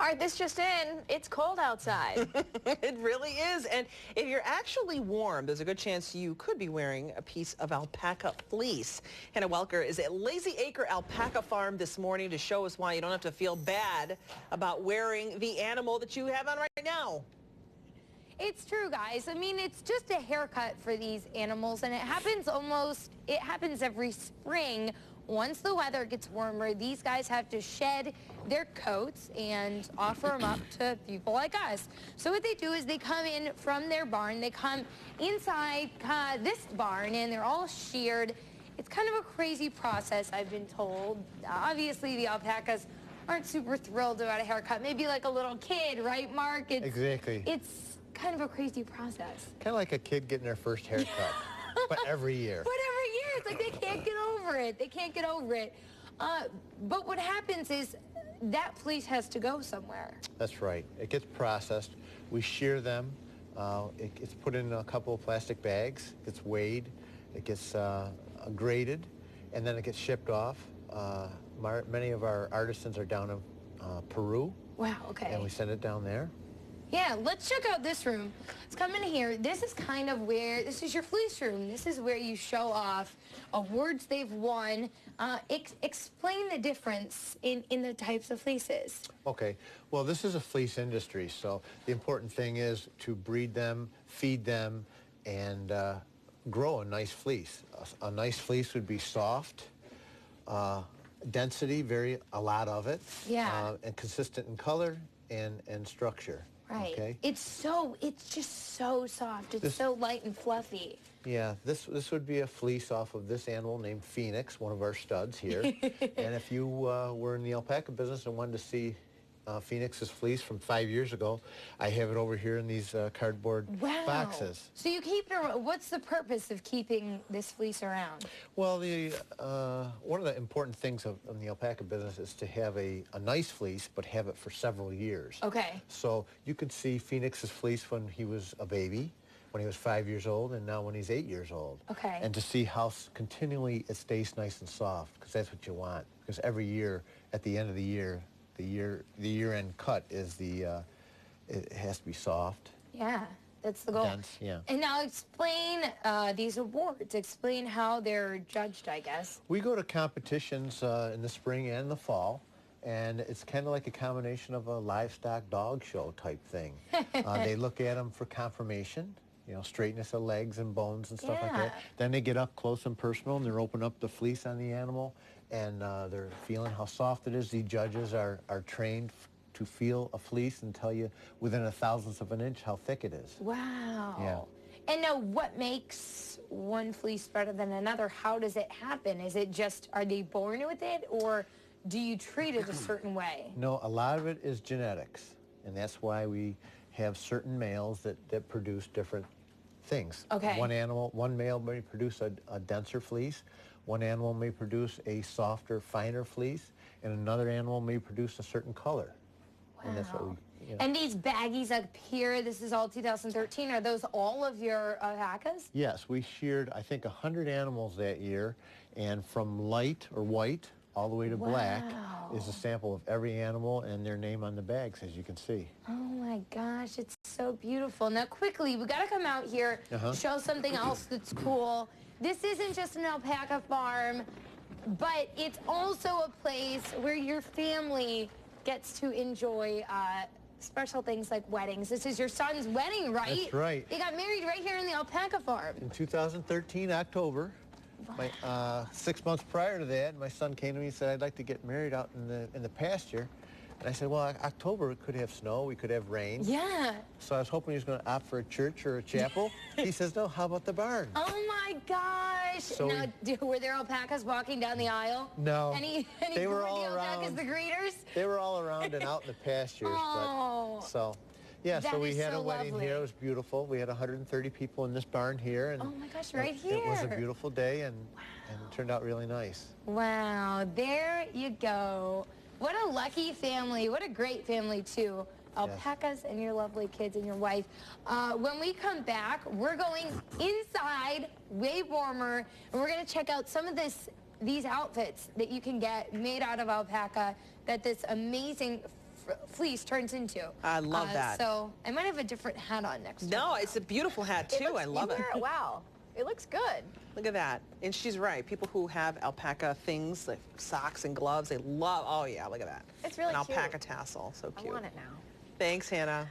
All right, this just in, it's cold outside. It really is. And if you're actually warm, there's a good chance you could be wearing a piece of alpaca fleece. Hannah Welker is at Lazy Acre Alpaca Farm this morning to show us why you don't have to feel bad about wearing the animal that you have on right now. It's true, guys. I mean, it's just a haircut for these animals, and it happens every spring. Once the weather gets warmer, these guys have to shed their coats and offer them up to people like us. So what they do is they come in from their barn. They come inside this barn, and they're all sheared. It's kind of a crazy process, I've been told. Obviously, the alpacas aren't super thrilled about a haircut. Maybe like a little kid, right, Mark? Exactly. It's kind of a crazy process. Kind of like a kid getting their first haircut, but every year. But every year, it's like they can't get over it. They can't get over it. But what happens is that fleece has to go somewhere. That's right. It gets processed. We shear them. It's put in a couple of plastic bags. It gets weighed. It gets graded, and then it gets shipped off. Many of our artisans are down in Peru. Wow, okay. And we send it down there. Yeah, let's check out this room. Let's come in here. This is kind of where, this is your fleece room. This is where you show off awards they've won. Explain the difference in the types of fleeces. Okay, well, this is a fleece industry, so the important thing is to breed them, feed them, and grow a nice fleece. A nice fleece would be soft, density, a lot of it, yeah, and consistent in color and structure. Right. Okay? It's just so soft. It's so light and fluffy. Yeah, this would be a fleece off of this animal named Phoenix, one of our studs here. And if you were in the alpaca business and wanted to see Phoenix's fleece from 5 years ago, I have it over here in these cardboard boxes. So you keep it around. What's the purpose of keeping this fleece around? Well, one of the important things of the alpaca business is to have a nice fleece, but have it for several years. Okay. So you could see Phoenix's fleece when he was a baby, when he was 5 years old, and now when he's 8 years old. Okay. And to see how continually it stays nice and soft, because that's what you want. Because every year, at the end of the year, the year-end cut is it has to be soft. Yeah, that's the goal. Dense, yeah. And now explain these awards. Explain how they're judged, I guess. We go to competitions in the spring and the fall, and it's kind of like a combination of a livestock dog show type thing. They look at them for confirmation, straightness of legs and bones and stuff like that. Then they get up close and personal, and they're open up the fleece on the animal, and they're feeling how soft it is. The judges are trained to feel a fleece and tell you within a thousandth of an inch how thick it is. Wow. Yeah. And now what makes one fleece better than another? How does it happen? Is it just, are they born with it, or do you treat it a certain way? No, a lot of it is genetics, and that's why we have certain males that produce different things. Okay. One male may produce a denser fleece, one animal may produce a softer, finer fleece, and another animal may produce a certain color. Wow. And that's what we, And these baggies up here, this is all 2013, are those all of your alpacas? Yes, we sheared, I think, 100 animals that year, and from light or white all the way to black is a sample of every animal and their name on the bags, as you can see. Oh my gosh, it's so beautiful. Now quickly, we gotta come out here, show something else that's cool. This isn't just an alpaca farm, but it's also a place where your family gets to enjoy special things like weddings. This is your son's wedding, right? That's right. They got married right here in the alpaca farm. In 2013, October. 6 months prior to that, my son came to me and said, I'd like to get married out in the pasture. And I said, well, October, it could have snow, we could have rain. Yeah. So I was hoping he was going to opt for a church or a chapel. He says, no, how about the barn? Oh my gosh. So now, were there alpacas walking down the aisle? No. Any they were all alpacas, around. the greeters? They were all around and out in the pastures. Oh. Yeah, so we had so a wedding lovely. here. It was beautiful. We had 130 people in this barn here. And oh my gosh, right here. It was a beautiful day, and it turned out really nice. Wow, there you go. What a lucky family. What a great family, too. Alpacas and your lovely kids and your wife. When we come back, we're going inside, way warmer, and we're going to check out some of these outfits that you can get made out of alpaca that this amazing fleece turns into. I love that. So I might have a different hat on next time. No, it's a beautiful hat too. I love it. Wow. It looks good. Look at that. And she's right. People who have alpaca things, like socks and gloves, they love, oh yeah, look at that. It's really An cute. alpaca tassel. So cute. I want it now. Thanks, Hannah.